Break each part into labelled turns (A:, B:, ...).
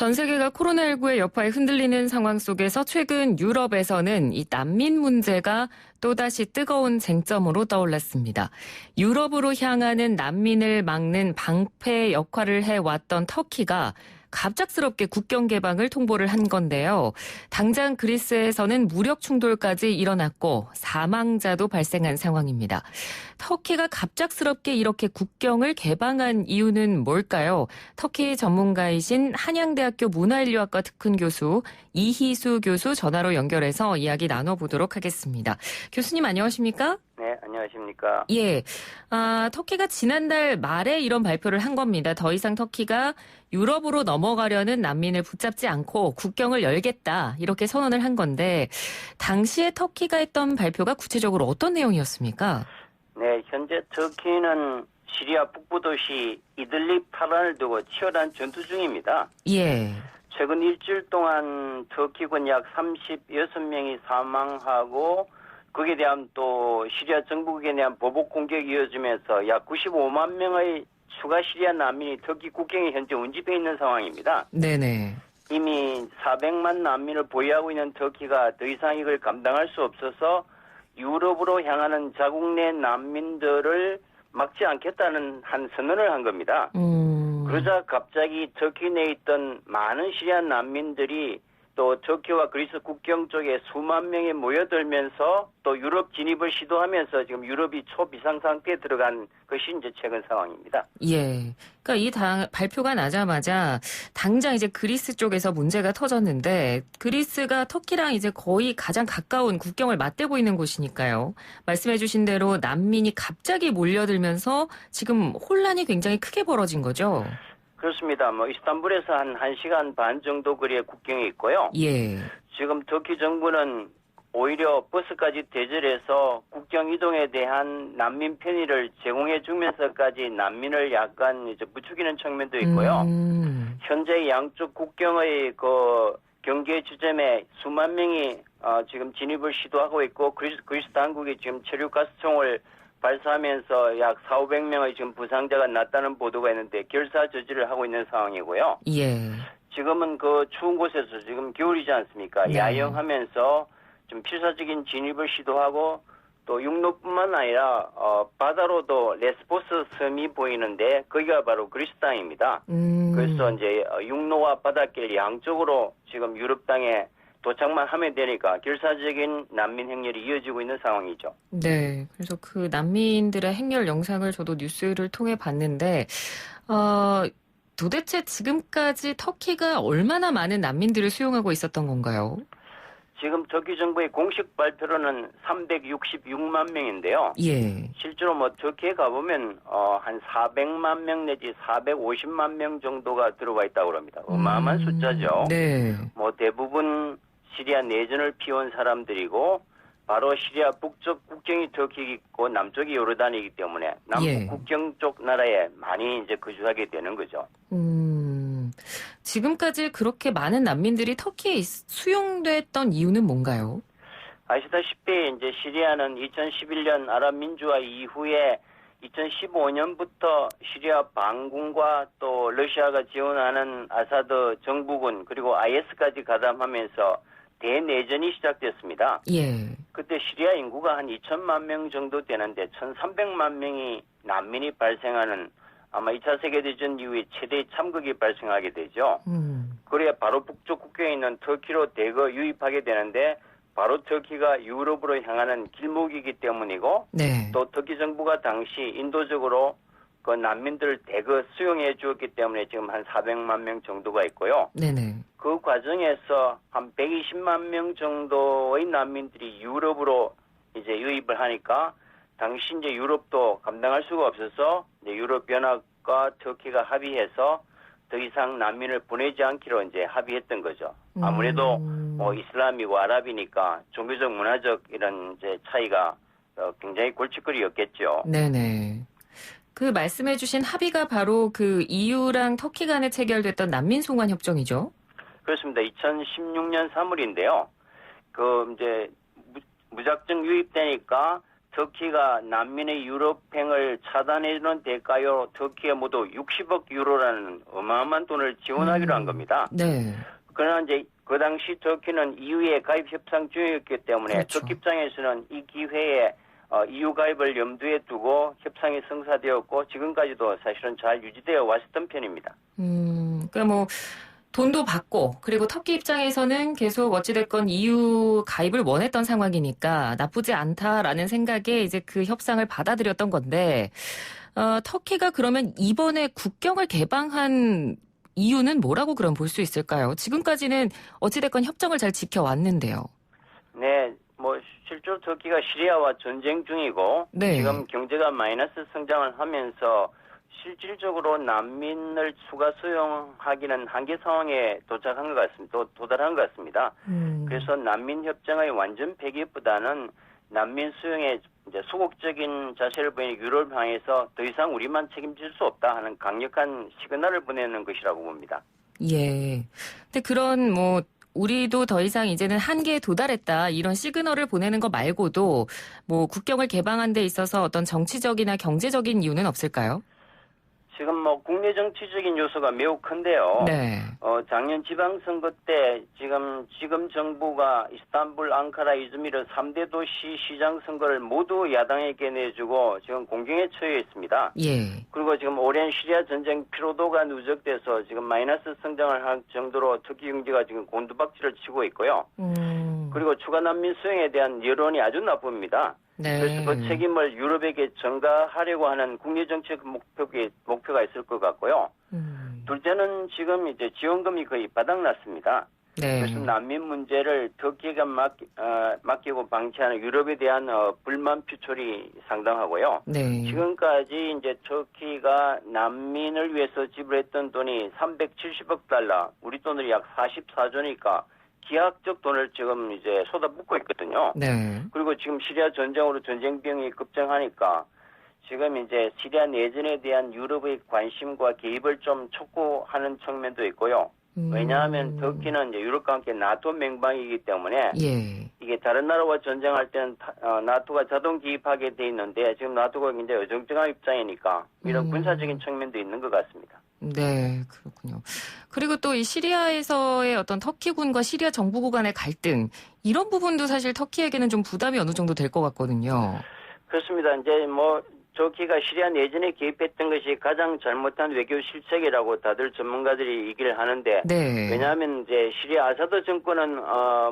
A: 전 세계가 코로나19의 여파에 흔들리는 상황 속에서 최근 유럽에서는 이 난민 문제가 또다시 뜨거운 쟁점으로 떠올랐습니다. 유럽으로 향하는 난민을 막는 방패 역할을 해왔던 터키가 갑작스럽게 국경 개방을 통보를 한 건데요. 당장 그리스에서는 무력 충돌까지 일어났고 사망자도 발생한 상황입니다. 터키가 갑작스럽게 이렇게 국경을 개방한 이유는 뭘까요? 터키 전문가이신 한양대학교 문화인류학과 특훈 교수 이희수 교수 전화로 연결해서 이야기 나눠보도록 하겠습니다. 교수님 안녕하십니까?
B: 네, 안녕하십니까?
A: 예, 터키가 지난달 말에 이런 발표를 한 겁니다. 더 이상 터키가 유럽으로 넘어가려는 난민을 붙잡지 않고 국경을 열겠다 이렇게 선언을 한 건데 당시에 터키가 했던 발표가 구체적으로 어떤 내용이었습니까?
B: 네, 현재 터키는 시리아 북부 도시 이들립 파란을 두고 치열한 전투 중입니다.
A: 예.
B: 최근 일주일 동안 터키군 약 36명이 사망하고 거기에 대한 또 시리아 정부국에 대한 보복 공격이 이어지면서 약 95만 명의 추가 시리아 난민이 터키 국경에 현재 운집해 있는 상황입니다.
A: 네네.
B: 이미 400만 난민을 보유하고 있는 터키가 더 이상 이걸 감당할 수 없어서 유럽으로 향하는 자국 내 난민들을 막지 않겠다는 한 선언을 한 겁니다. 그러자 갑자기 터키 내에 있던 많은 시리아 난민들이 또 터키와 그리스 국경 쪽에 수만 명이 모여들면서 또 유럽 진입을 시도하면서 지금 유럽이 초비상 상태에 들어간 것이 이제 최근 상황입니다.
A: 예. 그러니까 이 발표가 나자마자 당장 이제 그리스 쪽에서 문제가 터졌는데 그리스가 터키랑 이제 거의 가장 가까운 국경을 맞대고 있는 곳이니까요. 말씀해 주신 대로 난민이 갑자기 몰려들면서 지금 혼란이 굉장히 크게 벌어진 거죠.
B: 그렇습니다. 이스탄불에서 한 1시간 반 정도 거리에 국경이 있고요.
A: 예.
B: 지금 터키 정부는 오히려 버스까지 대절해서 국경 이동에 대한 난민 편의를 제공해 주면서까지 난민을 약간 이제 부추기는 측면도 있고요. 현재 양쪽 국경의 그 경계 지점에 수만 명이 지금 진입을 시도하고 있고 그리스 당국이 지금 체류가스총을 발사하면서 약 4,500명의 지금 부상자가 났다는 보도가 있는데 결사 저지를 하고 있는 상황이고요.
A: 예.
B: 지금은 그 추운 곳에서 지금 겨울이지 않습니까?
A: 네.
B: 야영하면서 좀 필사적인 진입을 시도하고 또 육로뿐만 아니라 바다로도 레스포스 섬이 보이는데 거기가 바로 그리스 땅입니다. 그래서 이제 육로와 바닷길 양쪽으로 지금 유럽 땅에 도착만 하면 되니까 결사적인 난민 행렬이 이어지고 있는 상황이죠.
A: 네. 그래서 그 난민들의 행렬 영상을 저도 뉴스를 통해 봤는데 도대체 지금까지 터키가 얼마나 많은 난민들을 수용하고 있었던 건가요?
B: 지금 터키 정부의 공식 발표로는 366만 명인데요.
A: 예.
B: 실제로 터키에 가보면 한 400만 명 내지 450만 명 정도가 들어가 있다고 합니다. 어마어마한 숫자죠.
A: 네.
B: 대부분 시리아 내전을 피워온 사람들이고 바로 시리아 북쪽 국경이 터키이고 남쪽이 요르단이기 때문에 남북
A: 예.
B: 국경 쪽 나라에 많이 이제 거주하게 되는 거죠.
A: 지금까지 그렇게 많은 난민들이 터키에 수용됐던 이유는 뭔가요?
B: 아시다시피 이제 시리아는 2011년 아랍 민주화 이후에 2015년부터 시리아 반군과 또 러시아가 지원하는 아사드 정부군 그리고 IS까지 가담하면서 대내전이 시작됐습니다.
A: 예.
B: 그때 시리아 인구가 한 2천만 명 정도 되는데 1,300만 명이 난민이 발생하는 아마 2차 세계대전 이후에 최대의 참극이 발생하게 되죠. 그래야 바로 북쪽 국경에 있는 터키로 대거 유입하게 되는데 바로 터키가 유럽으로 향하는 길목이기 때문이고
A: 네.
B: 또 터키 정부가 당시 인도적으로 그 난민들을 대거 수용해 주었기 때문에 지금 한 400만 명 정도가 있고요.
A: 네네.
B: 그 과정에서 한 120만 명 정도의 난민들이 유럽으로 이제 유입을 하니까 당시 이제 유럽도 감당할 수가 없어서 이제 유럽 연합과 터키가 합의해서 더 이상 난민을 보내지 않기로 이제 합의했던 거죠. 아무래도 이슬람이고 아랍이니까 종교적 문화적 이런 이제 차이가 굉장히 골칫거리였겠죠.
A: 네네. 그 말씀해주신 합의가 바로 그 EU랑 터키 간에 체결됐던 난민 송환 협정이죠?
B: 그렇습니다. 2016년 3월인데요. 그 이제 무작정 유입되니까 터키가 난민의 유럽행을 차단해주는 대가로 터키에 모두 60억 유로라는 어마어마한 돈을 지원하기로 한 겁니다.
A: 네.
B: 그러나 이제 그 당시 터키는 EU에 가입 협상 중이었기 때문에
A: 그렇죠.
B: 터키 입장에서는 이 기회에 EU 가입을 염두에 두고 협상이 성사되었고 지금까지도 사실은 잘 유지되어 왔었던 편입니다.
A: 그러니까 뭐 돈도 받고 그리고 터키 입장에서는 계속 어찌됐건 EU 가입을 원했던 상황이니까 나쁘지 않다라는 생각에 이제 그 협상을 받아들였던 건데 터키가 그러면 이번에 국경을 개방한 이유는 뭐라고 그럼 볼 수 있을까요? 지금까지는 어찌됐건 협정을 잘 지켜왔는데요.
B: 네, 뭐 실제로 터키가 시리아와 전쟁 중이고
A: 네.
B: 지금 경제가 마이너스 성장을 하면서 실질적으로 난민을 추가 수용하기는 한계 상황에 도착한 것 같습니다. 도달한 것 같습니다. 그래서 난민 협정의 완전 폐기보다는 난민 수용에 이제 소극적인 자세를 보이는 유럽을 향해서 더 이상 우리만 책임질 수 없다 하는 강력한 시그널을 보내는 것이라고 봅니다.
A: 예. 근데 그런 뭐 우리도 더 이상 이제는 한계에 도달했다 이런 시그널을 보내는 거 말고도 뭐 국경을 개방한 데 있어서 어떤 정치적이나 경제적인 이유는 없을까요?
B: 지금 뭐 국내 정치적인 요소가 매우 큰데요.
A: 네.
B: 작년 지방선거 때 지금 정부가 이스탄불, 앙카라, 이즈미르 3대 도시 시장 선거를 모두 야당에게 내주고 지금 공경에 처해 있습니다.
A: 예.
B: 그리고 지금 오랜 시리아 전쟁 피로도가 누적돼서 지금 마이너스 성장을 할 정도로 터키 경제가 지금 곤두박질을 치고 있고요. 그리고 추가 난민 수용에 대한 여론이 아주 나쁩니다.
A: 네.
B: 그래서 그 책임을 유럽에게 전가하려고 하는 국내 정책 목표가 있을 것 같고요. 둘째는 지금 이제 지원금이 거의 바닥났습니다.
A: 네.
B: 그래서 난민 문제를 터키가 맡기고 방치하는 유럽에 대한 불만 표출이 상당하고요.
A: 네.
B: 지금까지 이제 터키가 난민을 위해서 지불했던 돈이 370억 달러, 우리 돈으로 약 44조니까 기하학적 돈을 지금 이제 쏟아붓고 있거든요.
A: 네.
B: 그리고 지금 시리아 전쟁으로 전쟁 비용이 급증하니까 지금 이제 시리아 내전에 대한 유럽의 관심과 개입을 좀 촉구하는 측면도 있고요. 왜냐하면 터키는 이제 유럽과 함께 나토 맹방이기 때문에
A: 예.
B: 이게 다른 나라와 전쟁할 때는 나토가 자동 개입하게 돼 있는데 지금 나토가 굉장히 어정쩡한 입장이니까 이런 군사적인 측면도 있는 것 같습니다.
A: 네, 그렇군요. 그리고 또 이 시리아에서의 어떤 터키군과 시리아 정부 간의 갈등 이런 부분도 사실 터키에게는 좀 부담이 어느 정도 될 것 같거든요.
B: 그렇습니다. 이제 뭐 터키가 시리아 내전에 개입했던 것이 가장 잘못한 외교 실책이라고 다들 전문가들이 얘기를 하는데
A: 네.
B: 왜냐하면 이제 시리아 아사드 정권은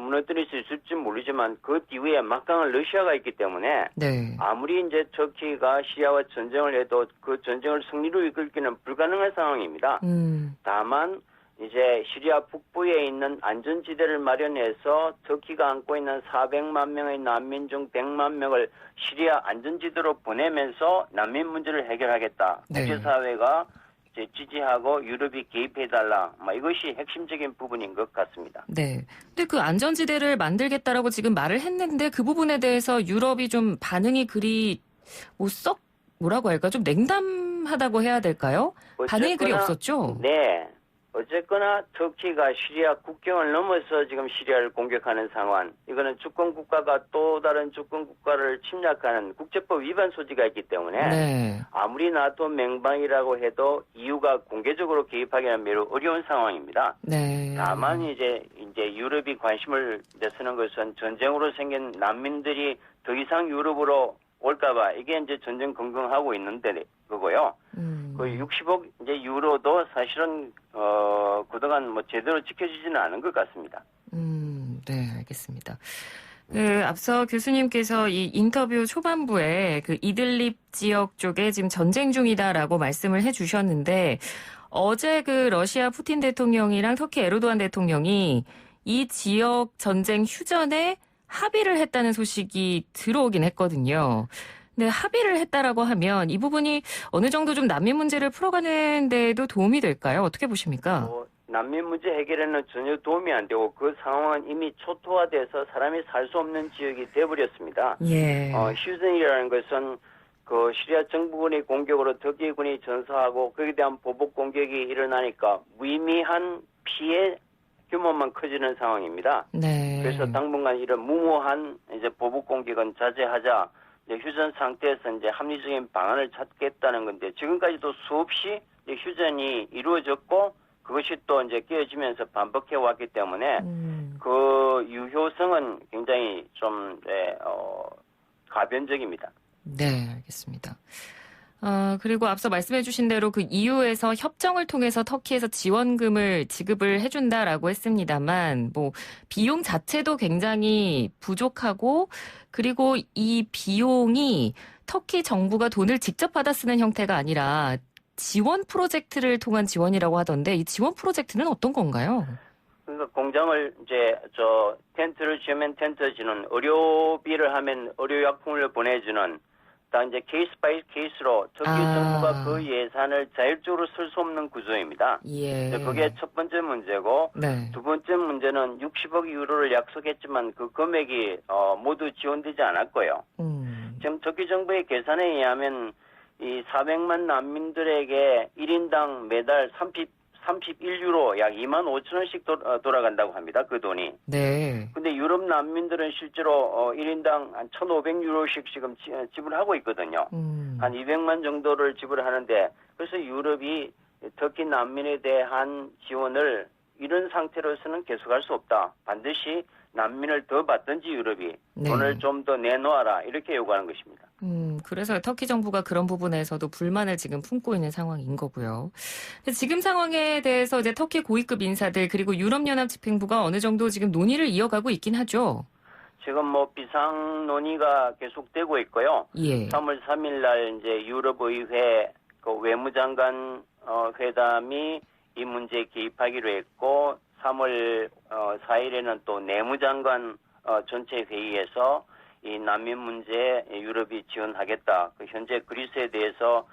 B: 무너뜨릴 수 있을지 모르지만 그 뒤에 막강한 러시아가 있기 때문에
A: 네.
B: 아무리 이제 터키가 시리아와 전쟁을 해도 그 전쟁을 승리로 이끌기는 불가능한 상황입니다. 다만 이제 시리아 북부에 있는 안전지대를 마련해서 터키가 안고 있는 400만 명의 난민 중 100만 명을 시리아 안전지대로 보내면서 난민 문제를 해결하겠다.
A: 네.
B: 국제사회가 이제 지지하고 유럽이 개입해달라. 이것이 핵심적인 부분인 것 같습니다.
A: 네. 근데 그 안전지대를 만들겠다라고 지금 말을 했는데 그 부분에 대해서 유럽이 좀 반응이 그리 뭐라고 할까? 좀 냉담하다고 해야 될까요? 반응이 그리 없었죠?
B: 네. 어쨌거나 터키가 시리아 국경을 넘어서 지금 시리아를 공격하는 상황. 이거는 주권 국가가 또 다른 주권 국가를 침략하는 국제법 위반 소지가 있기 때문에
A: 네.
B: 아무리 나토 맹방이라고 해도 EU가 공개적으로 개입하기는 매우 어려운 상황입니다.
A: 네.
B: 다만 이제 유럽이 관심을 내쓰는 것은 전쟁으로 생긴 난민들이 더 이상 유럽으로 올까봐 이게 이제 전쟁 긍긍하고 있는데 그거고요. 그 60억 이제 유로도 사실은 그동안 뭐 제대로 지켜지지는 않은 것 같습니다.
A: 네, 알겠습니다. 앞서 교수님께서 이 인터뷰 초반부에 그 이들립 지역 쪽에 지금 전쟁 중이다라고 말씀을 해주셨는데 어제 그 러시아 푸틴 대통령이랑 터키 에르도안 대통령이 이 지역 전쟁 휴전에 합의를 했다는 소식이 들어오긴 했거든요. 근데 합의를 했다라고 하면 이 부분이 어느 정도 좀 난민 문제를 풀어가는 데에도 도움이 될까요? 어떻게 보십니까?
B: 난민 문제 해결에는 전혀 도움이 안 되고 그 상황은 이미 초토화돼서 사람이 살 수 없는 지역이 돼버렸습니다.
A: 예.
B: 휴전이라는 것은 그 시리아 정부군의 공격으로 터키군이 전사하고 거기에 대한 보복 공격이 일어나니까 무의미한 피해 규모만 커지는 상황입니다.
A: 네.
B: 그래서 당분간 이런 무모한 이제 보복 공격은 자제하자 이제 휴전 상태에서 이제 합리적인 방안을 찾겠다는 건데 지금까지도 수없이 이제 휴전이 이루어졌고 그것이 또 이제 깨어지면서 반복해 왔기 때문에 그 유효성은 굉장히 좀 가변적입니다.
A: 네, 알겠습니다. 그리고 앞서 말씀해 주신 대로 그 EU에서 협정을 통해서 터키에서 지원금을 지급을 해준다라고 했습니다만, 뭐, 비용 자체도 굉장히 부족하고, 그리고 이 비용이 터키 정부가 돈을 직접 받아 쓰는 형태가 아니라 지원 프로젝트를 통한 지원이라고 하던데, 이 지원 프로젝트는 어떤 건가요?
B: 그러니까 공장을 이제 텐트를 지으면 텐트 지는 의료비를 하면 의료약품을 보내주는 다 이제 케이스 바이 케이스로 터키 정부가 그 예산을 자율적으로 쓸 수 없는 구조입니다.
A: 예.
B: 그게 첫 번째 문제고
A: 네.
B: 두 번째 문제는 60억 유로를 약속했지만 그 금액이 모두 지원되지 않았고요. 지금 터키 정부의 계산에 의하면 이 400만 난민들에게 1인당 매달 31유로 약 2만 5천 원씩 돌아간다고 합니다. 그 돈이.
A: 네.
B: 근데 유럽 난민들은 실제로 1인당 한 1,500유로씩 지금 지불하고 있거든요. 한 200만 정도를 지불하는데 그래서 유럽이 터키 난민에 대한 지원을 이런 상태로서는 계속할 수 없다. 반드시 난민을 더 받든지 유럽이 돈을 좀 더 내놓아라 이렇게 요구하는 것입니다.
A: 그래서 터키 정부가 그런 부분에서도 불만을 지금 품고 있는 상황인 거고요. 지금 상황에 대해서 이제 터키 고위급 인사들 그리고 유럽연합집행부가 어느 정도 지금 논의를 이어가고 있긴 하죠.
B: 지금 뭐 비상 논의가 계속되고 있고요.
A: 예.
B: 3월 3일 날 이제 유럽의회 그 외무장관 회담이 이 문제에 개입하기로 했고 3월 4일에는 또 내무장관 전체 회의에서 이 난민 문제에 유럽이 지원하겠다. 그 현재 그리스에 대해서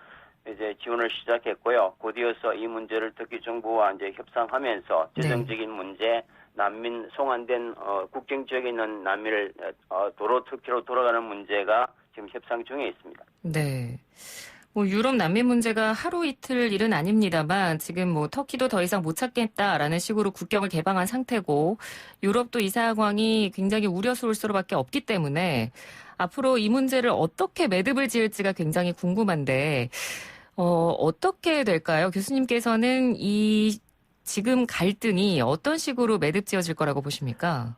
B: 이제 지원을 시작했고요. 곧이어서 이 문제를 터키 정부와 이제 협상하면서 재정적인 문제, 난민 송환된 국경 지역에 있는 난민을 도로 터키로 돌아가는 문제가 지금 협상 중에 있습니다.
A: 네. 뭐 유럽 난민 문제가 하루 이틀 일은 아닙니다만 지금 뭐 터키도 더 이상 못 찾겠다라는 식으로 국경을 개방한 상태고 유럽도 이 상황이 굉장히 우려스러울 수밖에 없기 때문에 앞으로 이 문제를 어떻게 매듭을 지을지가 굉장히 궁금한데 어떻게 될까요? 교수님께서는 이 지금 갈등이 어떤 식으로 매듭 지어질 거라고 보십니까?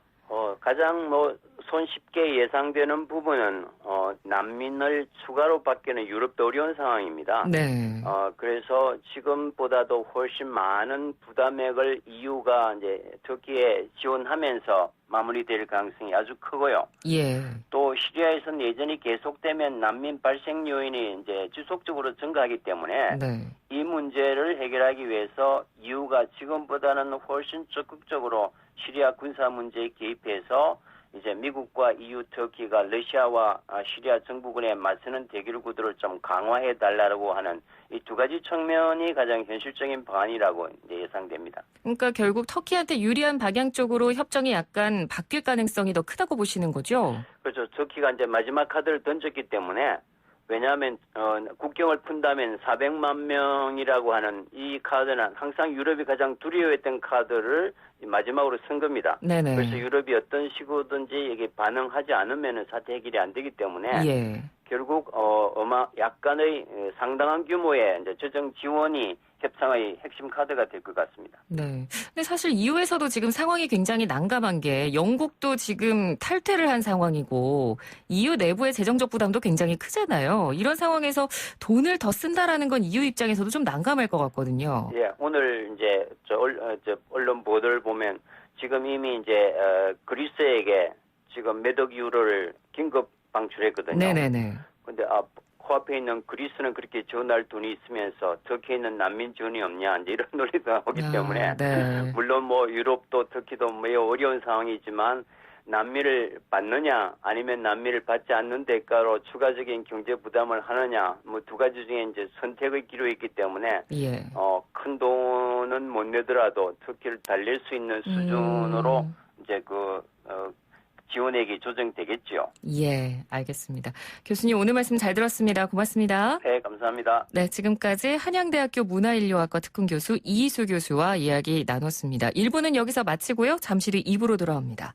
B: 가장 손쉽게 예상되는 부분은 난민을 추가로 받기는 유럽도 어려운 상황입니다.
A: 네.
B: 그래서 지금보다도 훨씬 많은 부담액을 EU가 이제 터키에 지원하면서 마무리될 가능성이 아주 크고요.
A: 예.
B: 또 시리아에서는 예전이 계속되면 난민 발생 요인이 이제 지속적으로 증가하기 때문에 이 문제를 해결하기 위해서 EU가 지금보다는 훨씬 적극적으로 시리아 군사 문제에 개입해서 이제 미국과 EU, 터키가 러시아와 시리아 정부군에 맞서는 대결 구도를 좀 강화해 달라고 하는 이 두 가지 측면이 가장 현실적인 방안이라고 이제 예상됩니다.
A: 그러니까 결국 터키한테 유리한 방향 쪽으로 협정이 약간 바뀔 가능성이 더 크다고 보시는 거죠?
B: 그렇죠. 터키가 이제 마지막 카드를 던졌기 때문에 왜냐하면 국경을 푼다면 400만 명이라고 하는 이 카드는 항상 유럽이 가장 두려워했던 카드를 마지막으로 쓴 겁니다.
A: 네네.
B: 그래서 유럽이 어떤 식으로든지 이게 반응하지 않으면 사태 해결이 안 되기 때문에 결국 약간의 상당한 규모의 이제 재정 지원이 협상의 핵심 카드가 될 것 같습니다.
A: 네. 근데 사실 EU에서도 지금 상황이 굉장히 난감한 게 영국도 지금 탈퇴를 한 상황이고 EU 내부의 재정적 부담도 굉장히 크잖아요. 이런 상황에서 돈을 더 쓴다라는 건 EU 입장에서도 좀 난감할 것 같거든요.
B: 예, 오늘 이제 언론 보도를 보면 지금 이미 이제 그리스에게 지금 몇억 유로를 긴급 방출했거든요.
A: 네네네.
B: 근데 코앞에 있는 그리스는 그렇게 지원할 돈이 있으면서 터키에 있는 난민 지원이 없냐 이제 이런 논리도 나오기 때문에 물론 뭐 유럽도 터키도 매우 어려운 상황이지만 난민을 받느냐 아니면 난민을 받지 않는 대가로 추가적인 경제 부담을 하느냐 뭐 두 가지 중에 이제 선택의 기로에 있기 때문에 큰 돈은 못 내더라도 터키를 달랠 수 있는 수준으로 이제 지원액이 조정되겠죠.
A: 예, 알겠습니다. 교수님 오늘 말씀 잘 들었습니다. 고맙습니다.
B: 네, 감사합니다.
A: 네, 지금까지 한양대학교 문화인류학과 특훈교수 이희수 교수와 이야기 나눴습니다. 1부는 여기서 마치고요. 잠시 뒤 2부로 돌아옵니다.